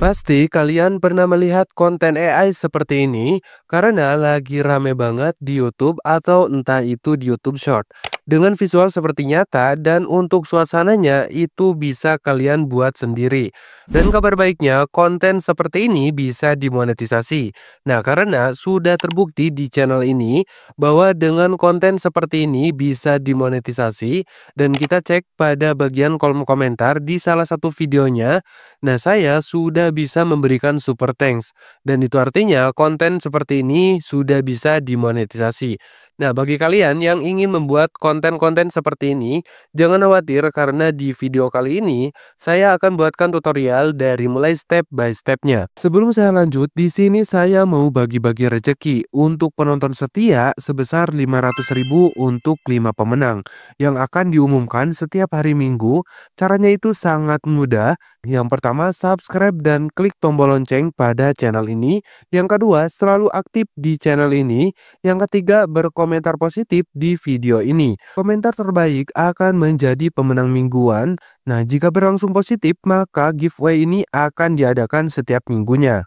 Pasti kalian pernah melihat konten AI seperti ini karena lagi rame banget di YouTube atau entah itu di YouTube Short. Dengan visual seperti nyata dan untuk suasananya itu bisa kalian buat sendiri. Dan kabar baiknya konten seperti ini bisa dimonetisasi. Nah, karena sudah terbukti di channel ini bahwa dengan konten seperti ini bisa dimonetisasi dan kita cek pada bagian kolom komentar di salah satu videonya. Nah, saya sudah bisa memberikan super thanks dan itu artinya konten seperti ini sudah bisa dimonetisasi. Nah, bagi kalian yang ingin membuat konten-konten seperti ini, jangan khawatir karena di video kali ini saya akan buatkan tutorial dari mulai step by stepnya. Sebelum saya lanjut, di sini saya mau bagi-bagi rezeki untuk penonton setia sebesar 500.000 untuk 5 pemenang yang akan diumumkan setiap hari Minggu. Caranya itu sangat mudah. Yang pertama, subscribe dan klik tombol lonceng pada channel ini. Yang kedua, selalu aktif di channel ini. Yang ketiga, berkomentar positif di video ini. Komentar terbaik akan menjadi pemenang mingguan. Nah, jika berlangsung positif, maka giveaway ini akan diadakan setiap minggunya.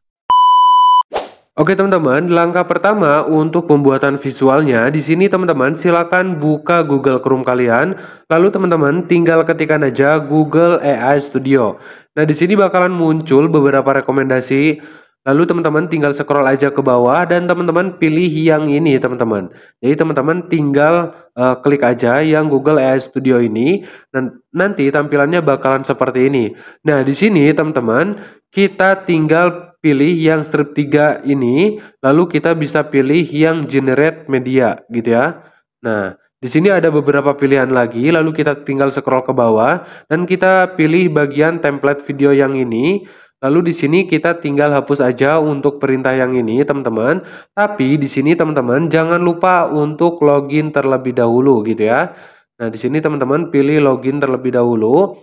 Oke teman-teman, langkah pertama untuk pembuatan visualnya di sini teman-teman silakan buka Google Chrome kalian, lalu teman-teman tinggal ketikkan aja Google AI Studio. Nah, di sini bakalan muncul beberapa rekomendasi. Lalu teman-teman tinggal scroll aja ke bawah dan teman-teman pilih yang ini teman-teman. Jadi teman-teman tinggal klik aja yang Google AI Studio ini dan nanti tampilannya bakalan seperti ini. Nah, di sini teman-teman kita tinggal pilih yang strip 3 ini, lalu kita bisa pilih yang generate media gitu ya. Nah, di sini ada beberapa pilihan lagi, lalu kita tinggal scroll ke bawah dan kita pilih bagian template video yang ini. Lalu di sini kita tinggal hapus aja untuk perintah yang ini, teman-teman. Tapi di sini teman-teman jangan lupa untuk login terlebih dahulu gitu ya. Nah, di sini teman-teman pilih login terlebih dahulu.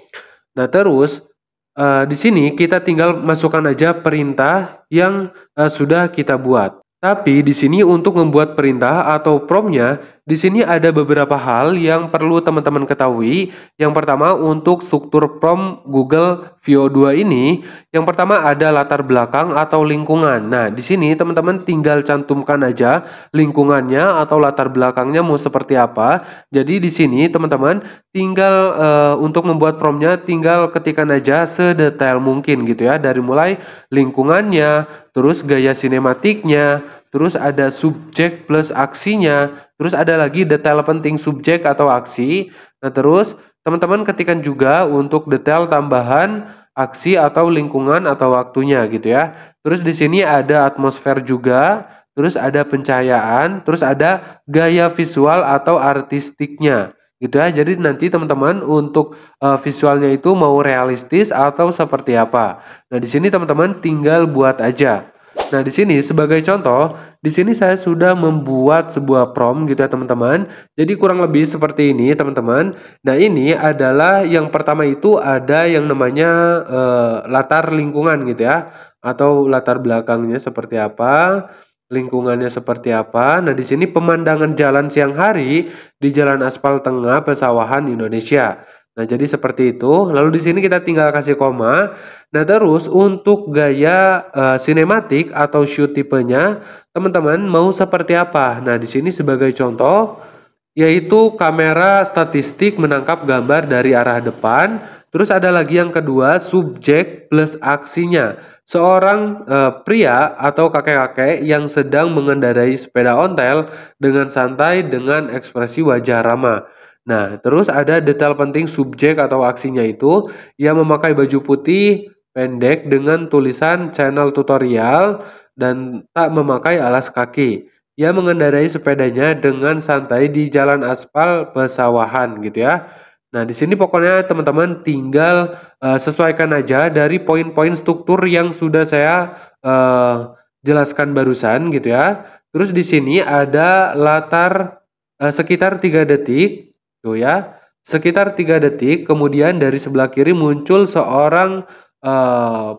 Nah, terus di sini kita tinggal masukkan aja perintah yang sudah kita buat. Tapi di sini untuk membuat perintah atau prompt-nya, di sini ada beberapa hal yang perlu teman-teman ketahui. Yang pertama untuk struktur prompt Google Veo 2 ini, yang pertama ada latar belakang atau lingkungan. Nah, di sini teman-teman tinggal cantumkan aja lingkungannya atau latar belakangnya mau seperti apa. Jadi di sini teman-teman tinggal untuk membuat prompt-nya tinggal ketikkan aja sedetail mungkin gitu ya, dari mulai lingkungannya, terus gaya sinematiknya, terus ada subjek plus aksinya, terus ada lagi detail penting subjek atau aksi. Nah, terus teman-teman ketikkan juga untuk detail tambahan aksi atau lingkungan atau waktunya gitu ya. Terus di sini ada atmosfer juga, terus ada pencahayaan, terus ada gaya visual atau artistiknya gitu ya. Jadi nanti teman-teman untuk visualnya itu mau realistis atau seperti apa. Nah, di sini teman-teman tinggal buat aja. Nah, di sini sebagai contoh, di sini saya sudah membuat sebuah prompt gitu ya teman-teman. Jadi kurang lebih seperti ini teman-teman. Nah, ini adalah yang pertama itu ada yang namanya latar lingkungan gitu ya, atau latar belakangnya seperti apa, lingkungannya seperti apa. Nah, di sini pemandangan jalan siang hari di jalan aspal tengah pesawahan Indonesia. Nah, jadi seperti itu. Lalu di sini kita tinggal kasih koma. Nah, terus untuk gaya sinematik atau shoot tipenya, teman-teman mau seperti apa? Nah, di sini sebagai contoh yaitu kamera statistik menangkap gambar dari arah depan. Terus ada lagi yang kedua, subjek plus aksinya. Seorang pria atau kakek-kakek yang sedang mengendarai sepeda ontel dengan santai dengan ekspresi wajah ramah. Nah, terus ada detail penting subjek atau aksinya itu yang memakai baju putih pendek dengan tulisan channel tutorial dan tak memakai alas kaki. Ia mengendarai sepedanya dengan santai di jalan aspal pesawahan gitu ya. Nah, di sini pokoknya teman-teman tinggal sesuaikan aja dari poin-poin struktur yang sudah saya jelaskan barusan gitu ya. Terus di sini ada latar sekitar 3 detik tuh ya. Sekitar 3 detik, kemudian dari sebelah kiri muncul seorang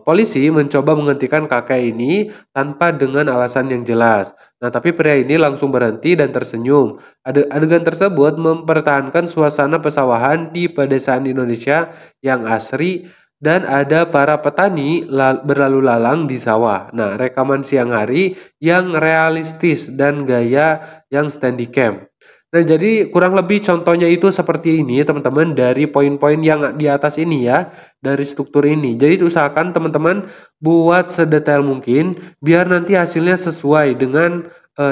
polisi mencoba menghentikan kakek ini tanpa dengan alasan yang jelas. Nah, tapi pria ini langsung berhenti dan tersenyum. Adegan tersebut mempertahankan suasana pesawahan di pedesaan Indonesia yang asri dan ada para petani berlalu lalang di sawah. Nah, rekaman siang hari yang realistis dan gaya yang steadicam. Nah, jadi kurang lebih contohnya itu seperti ini, teman-teman, dari poin-poin yang di atas ini ya, dari struktur ini. Jadi usahakan teman-teman buat sedetail mungkin biar nanti hasilnya sesuai dengan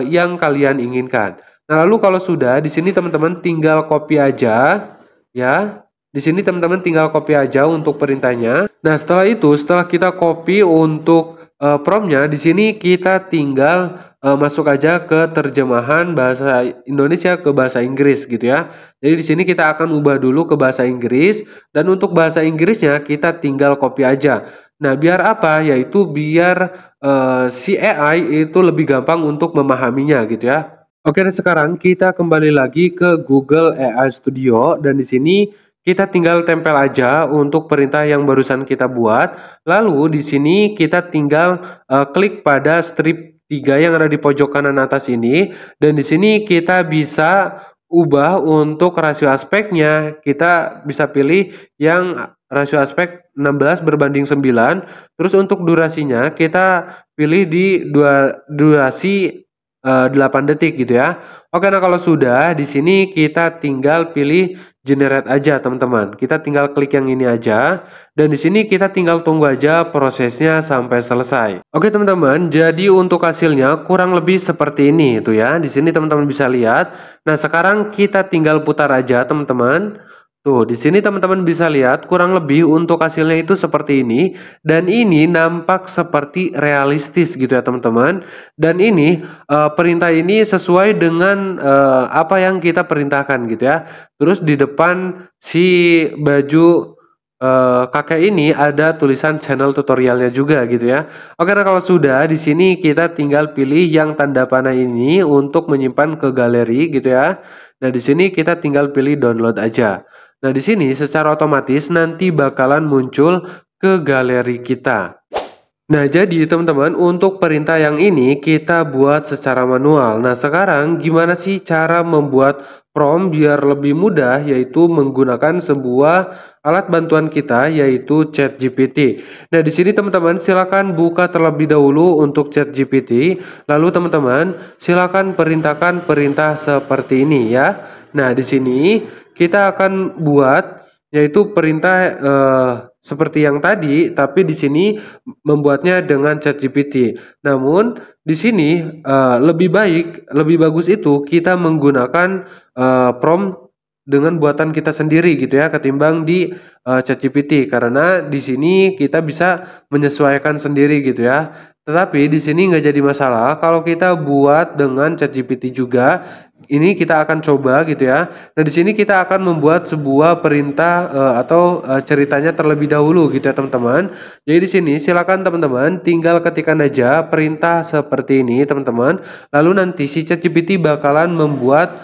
yang kalian inginkan. Nah, lalu kalau sudah di sini teman-teman tinggal copy aja ya. Di sini teman-teman tinggal copy aja untuk perintahnya. Nah, setelah itu, setelah kita copy untuk promptnya, di sini kita tinggal masuk aja ke terjemahan bahasa Indonesia ke bahasa Inggris gitu ya. Jadi di sini kita akan ubah dulu ke bahasa Inggris dan untuk bahasa Inggrisnya kita tinggal copy aja. Nah, biar apa? Yaitu biar si AI itu lebih gampang untuk memahaminya gitu ya. Oke, dan sekarang kita kembali lagi ke Google AI Studio dan di sini kita tinggal tempel aja untuk perintah yang barusan kita buat. Lalu di sini kita tinggal klik pada strip 3 yang ada di pojok kanan atas ini dan di sini kita bisa ubah untuk rasio aspeknya. Kita bisa pilih yang rasio aspek 16:9. Terus untuk durasinya kita pilih di durasi 8 detik gitu ya. Oke, nah kalau sudah di sini kita tinggal pilih generate aja teman-teman. Kita tinggal klik yang ini aja dan di sini kita tinggal tunggu aja prosesnya sampai selesai. Oke teman-teman, jadi untuk hasilnya kurang lebih seperti ini itu ya. Di sini teman-teman bisa lihat. Nah, sekarang kita tinggal putar aja teman-teman. Tuh, di sini teman-teman bisa lihat kurang lebih untuk hasilnya itu seperti ini dan ini nampak seperti realistis gitu ya teman-teman. Dan ini perintah ini sesuai dengan apa yang kita perintahkan gitu ya. Terus di depan si baju kakek ini ada tulisan channel tutorialnya juga gitu ya. Oke, nah kalau sudah di sini kita tinggal pilih yang tanda panah ini untuk menyimpan ke galeri gitu ya. Nah, di sini kita tinggal pilih download aja. Nah, di sini secara otomatis nanti bakalan muncul ke galeri kita. Nah, jadi teman-teman untuk perintah yang ini kita buat secara manual. Nah, sekarang gimana sih cara membuat prompt biar lebih mudah, yaitu menggunakan sebuah alat bantuan kita yaitu ChatGPT. Nah, di sini teman-teman silakan buka terlebih dahulu untuk ChatGPT, lalu teman-teman silakan perintahkan perintah seperti ini ya. Nah, di sini kita akan buat yaitu perintah seperti yang tadi, tapi di sini membuatnya dengan ChatGPT. Namun di sini lebih bagus itu kita menggunakan prompt dengan buatan kita sendiri gitu ya, ketimbang di ChatGPT karena di sini kita bisa menyesuaikan sendiri gitu ya. Tetapi di sini nggak jadi masalah kalau kita buat dengan ChatGPT juga. Ini kita akan coba gitu ya. Nah, di sini kita akan membuat sebuah perintah atau ceritanya terlebih dahulu gitu ya, teman-teman. Jadi di sini silakan teman-teman tinggal ketikkan aja perintah seperti ini, teman-teman. Lalu nanti si ChatGPT bakalan membuat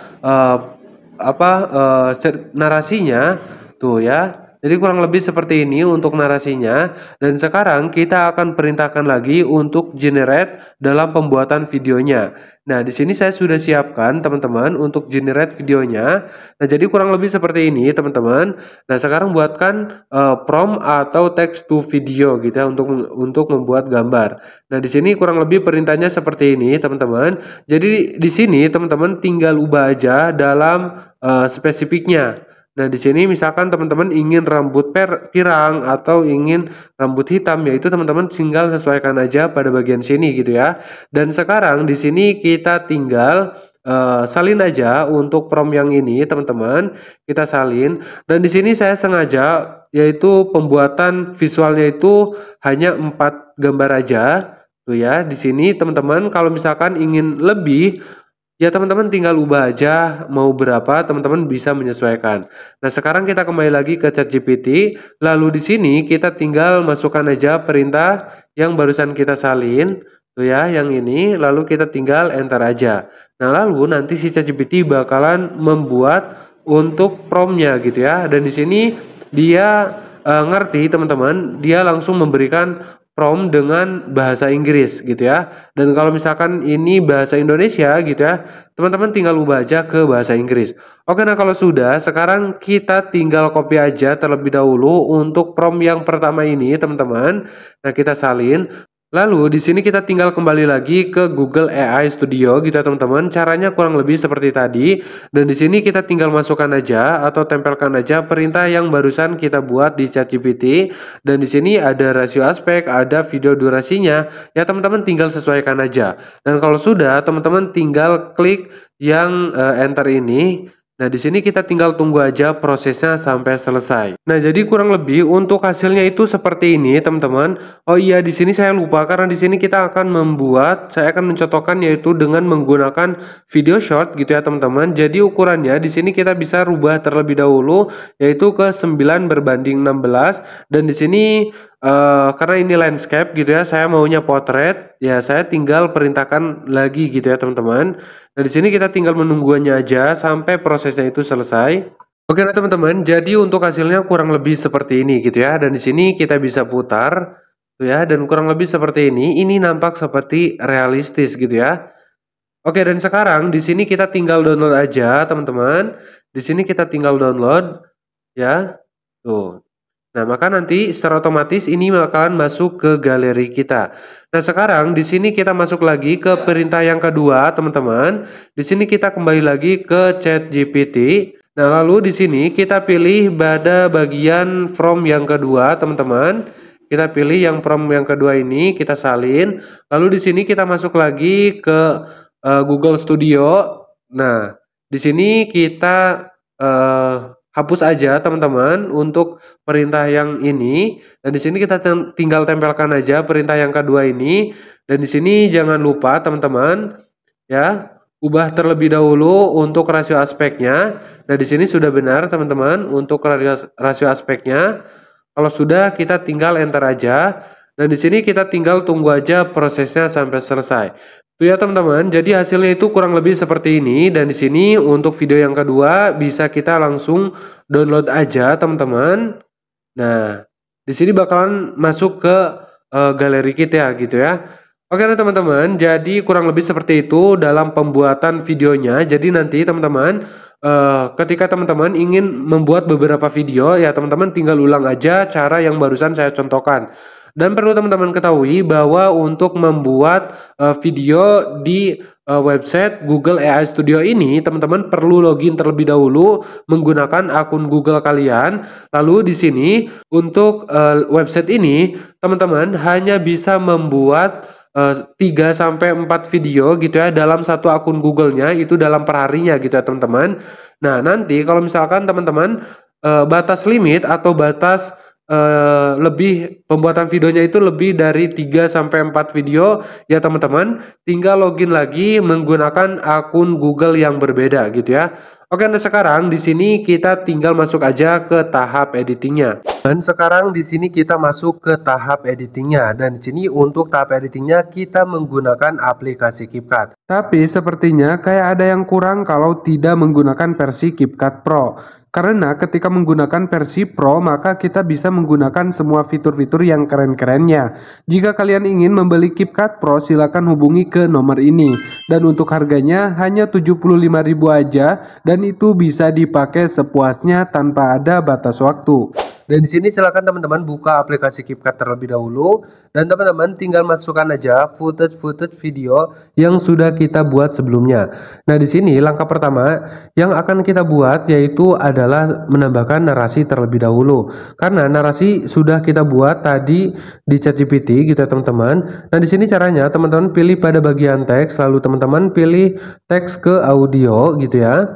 narasinya tuh ya. Jadi kurang lebih seperti ini untuk narasinya dan sekarang kita akan perintahkan lagi untuk generate dalam pembuatan videonya. Nah, di sini saya sudah siapkan teman-teman untuk generate videonya. Nah, jadi kurang lebih seperti ini teman-teman. Nah, sekarang buatkan prompt atau text to video gitu ya untuk membuat gambar. Nah, di sini kurang lebih perintahnya seperti ini teman-teman. Jadi di sini teman-teman tinggal ubah aja dalam spesifiknya. Nah, di sini misalkan teman-teman ingin rambut pirang atau ingin rambut hitam, yaitu teman-teman tinggal sesuaikan aja pada bagian sini gitu ya. Dan sekarang di sini kita tinggal salin aja untuk prompt yang ini, teman-teman. Kita salin dan di sini saya sengaja yaitu pembuatan visualnya itu hanya 4 gambar aja. Tuh ya, di sini teman-teman kalau misalkan ingin lebih ya teman-teman tinggal ubah aja mau berapa, teman-teman bisa menyesuaikan. Nah, sekarang kita kembali lagi ke ChatGPT, lalu di sini kita tinggal masukkan aja perintah yang barusan kita salin, tuh ya, yang ini, lalu kita tinggal enter aja. Nah, lalu nanti si ChatGPT bakalan membuat untuk promptnya gitu ya, dan di sini dia ngerti teman-teman, dia langsung memberikan prompt dengan bahasa Inggris gitu ya. Dan kalau misalkan ini bahasa Indonesia gitu ya, teman-teman tinggal ubah aja ke bahasa Inggris. Oke, nah kalau sudah, sekarang kita tinggal copy aja terlebih dahulu untuk prompt yang pertama ini, teman-teman. Nah, kita salin. Lalu di sini kita tinggal kembali lagi ke Google AI Studio gitu ya teman-teman. Caranya kurang lebih seperti tadi. Dan di sini kita tinggal masukkan aja atau tempelkan aja perintah yang barusan kita buat di ChatGPT. Dan di sini ada rasio aspek, ada video durasinya. Ya teman-teman tinggal sesuaikan aja. Dan kalau sudah, teman-teman tinggal klik yang enter ini. Nah, di sini kita tinggal tunggu aja prosesnya sampai selesai. Nah, jadi kurang lebih untuk hasilnya itu seperti ini, teman-teman. Oh iya, di sini saya lupa karena di sini kita akan saya akan mencontohkan yaitu dengan menggunakan video short gitu ya, teman-teman. Jadi ukurannya di sini kita bisa rubah terlebih dahulu yaitu ke 9:16 dan di sini karena ini landscape gitu ya, saya maunya potret. Ya, saya tinggal perintahkan lagi gitu ya, teman-teman. Nah, di sini kita tinggal menunggunya aja sampai prosesnya itu selesai. Oke, nah teman-teman, jadi untuk hasilnya kurang lebih seperti ini gitu ya. Dan di sini kita bisa putar tuh ya, dan kurang lebih seperti ini. Ini nampak seperti realistis gitu ya. Oke, dan sekarang di sini kita tinggal download aja, teman-teman. Di sini kita tinggal download ya. Tuh. Nah, maka nanti secara otomatis ini bakalan masuk ke galeri kita. Nah, sekarang di sini kita masuk lagi ke perintah yang kedua, teman-teman. Di sini kita kembali lagi ke ChatGPT. Nah, lalu di sini kita pilih pada bagian from yang kedua, teman-teman. Kita pilih yang from yang kedua ini, kita salin. Lalu di sini kita masuk lagi ke Google Studio. Nah, di sini kita hapus aja teman-teman untuk perintah yang ini, dan di sini kita tinggal tempelkan aja perintah yang kedua ini, dan di sini jangan lupa teman-teman ya, ubah terlebih dahulu untuk rasio aspeknya. Nah, di sini sudah benar teman-teman untuk rasio aspeknya. Kalau sudah, kita tinggal enter aja, dan di sini kita tinggal tunggu aja prosesnya sampai selesai. Tuh ya teman-teman, jadi hasilnya itu kurang lebih seperti ini, dan di sini untuk video yang kedua bisa kita langsung download aja teman-teman. Nah, di sini bakalan masuk ke galeri kita gitu ya. Oke nah teman-teman, jadi kurang lebih seperti itu dalam pembuatan videonya. Jadi nanti teman-teman ketika teman-teman ingin membuat beberapa video ya teman-teman tinggal ulang aja cara yang barusan saya contohkan. Dan perlu teman-teman ketahui bahwa untuk membuat video di website Google AI Studio ini, teman-teman perlu login terlebih dahulu menggunakan akun Google kalian. Lalu di sini untuk website ini, teman-teman hanya bisa membuat 3-4 video gitu ya dalam satu akun Google-nya, itu dalam perharinya gitu ya teman-teman. Nah, nanti kalau misalkan teman-teman batas limit atau batas lebih pembuatan videonya itu lebih dari 3-4 video ya teman-teman, tinggal login lagi menggunakan akun Google yang berbeda gitu ya. Oke, nah sekarang di sini kita tinggal masuk aja ke tahap editingnya. Dan sekarang di sini kita masuk ke tahap editingnya. Dan di sini untuk tahap editingnya kita menggunakan aplikasi CapCut. Tapi sepertinya kayak ada yang kurang kalau tidak menggunakan versi CapCut Pro. Karena ketika menggunakan versi Pro, maka kita bisa menggunakan semua fitur-fitur yang keren-kerennya. Jika kalian ingin membeli CapCut Pro, silakan hubungi ke nomor ini. Dan untuk harganya hanya 75.000 aja, dan itu bisa dipakai sepuasnya tanpa ada batas waktu. Dan di sini silakan teman-teman buka aplikasi CapCut terlebih dahulu, dan teman-teman tinggal masukkan aja footage video yang sudah kita buat sebelumnya. Nah, di sini langkah pertama yang akan kita buat yaitu adalah menambahkan narasi terlebih dahulu. Karena narasi sudah kita buat tadi di ChatGPT gitu ya teman-teman. Nah, di sini caranya teman-teman pilih pada bagian teks, lalu teman-teman pilih teks ke audio gitu ya.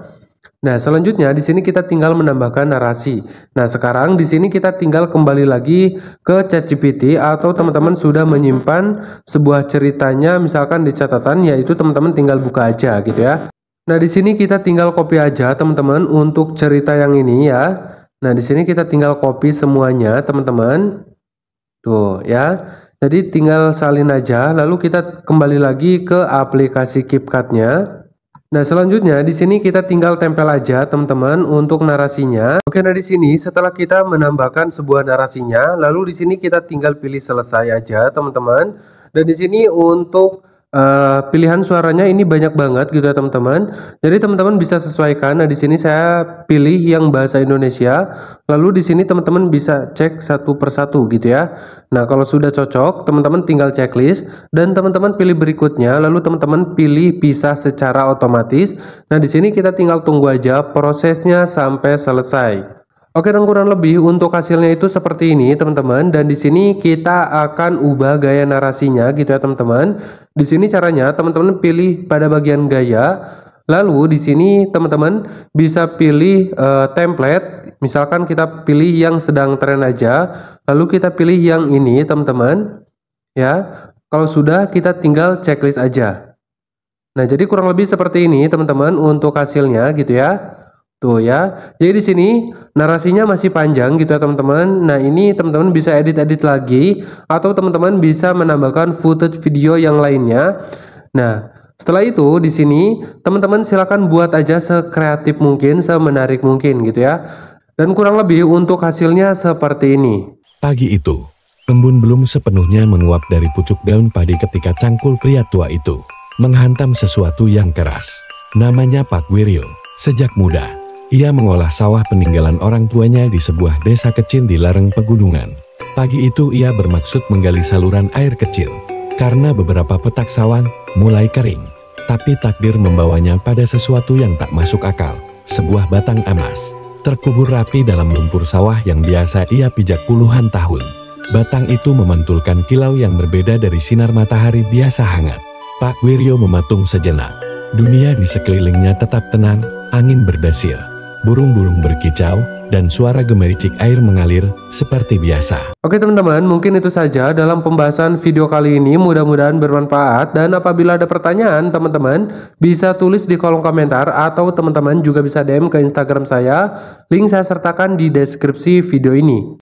Nah, selanjutnya di sini kita tinggal menambahkan narasi. Nah, sekarang di sini kita tinggal kembali lagi ke ChatGPT atau teman-teman sudah menyimpan sebuah ceritanya misalkan di catatan, yaitu teman-teman tinggal buka aja gitu ya. Nah, di sini kita tinggal copy aja teman-teman untuk cerita yang ini ya. Nah, di sini kita tinggal copy semuanya teman-teman. Tuh ya. Jadi tinggal salin aja, lalu kita kembali lagi ke aplikasi CapCut-nya. Nah, selanjutnya di sini kita tinggal tempel aja teman-teman untuk narasinya. Oke, nah di sini setelah kita menambahkan sebuah narasinya, lalu di sini kita tinggal pilih selesai aja teman-teman. Dan di sini untuk pilihan suaranya ini banyak banget gitu ya teman-teman. Jadi teman-teman bisa sesuaikan. Nah, di sini saya pilih yang bahasa Indonesia. Lalu di sini teman-teman bisa cek satu persatu gitu ya. Nah, kalau sudah cocok, teman-teman tinggal checklist dan teman-teman pilih berikutnya, lalu teman-teman pilih pisah secara otomatis. Nah, di sini kita tinggal tunggu aja prosesnya sampai selesai. Oke, dan kurang lebih untuk hasilnya itu seperti ini, teman-teman. Dan di sini kita akan ubah gaya narasinya gitu ya, teman-teman. Di sini caranya teman-teman pilih pada bagian gaya. Lalu di sini teman-teman bisa pilih template. Misalkan kita pilih yang sedang tren aja. Lalu kita pilih yang ini, teman-teman. Ya, kalau sudah kita tinggal checklist aja. Nah, jadi kurang lebih seperti ini teman-teman untuk hasilnya gitu ya. Tuh ya. Jadi di sini narasinya masih panjang gitu ya teman-teman. Nah, ini teman-teman bisa edit-edit lagi atau teman-teman bisa menambahkan footage video yang lainnya. Nah, setelah itu di sini teman-teman silakan buat aja sekreatif mungkin, semenarik mungkin gitu ya. Dan kurang lebih untuk hasilnya seperti ini. Pagi itu, embun belum sepenuhnya menguap dari pucuk daun padi ketika cangkul pria tua itu menghantam sesuatu yang keras. Namanya Pak Wiryo. Sejak muda, ia mengolah sawah peninggalan orang tuanya di sebuah desa kecil di lereng pegunungan. Pagi itu ia bermaksud menggali saluran air kecil, karena beberapa petak sawah mulai kering. Tapi takdir membawanya pada sesuatu yang tak masuk akal. Sebuah batang emas terkubur rapi dalam lumpur sawah yang biasa ia pijak puluhan tahun. Batang itu memantulkan kilau yang berbeda dari sinar matahari biasa hangat. Pak Wiryo mematung sejenak. Dunia di sekelilingnya tetap tenang, angin berdesir, burung-burung berkicau, dan suara gemericik air mengalir seperti biasa. Oke teman-teman, mungkin itu saja dalam pembahasan video kali ini. Mudah-mudahan bermanfaat, dan apabila ada pertanyaan teman-teman bisa tulis di kolom komentar atau teman-teman juga bisa DM ke Instagram saya. Link saya sertakan di deskripsi video ini.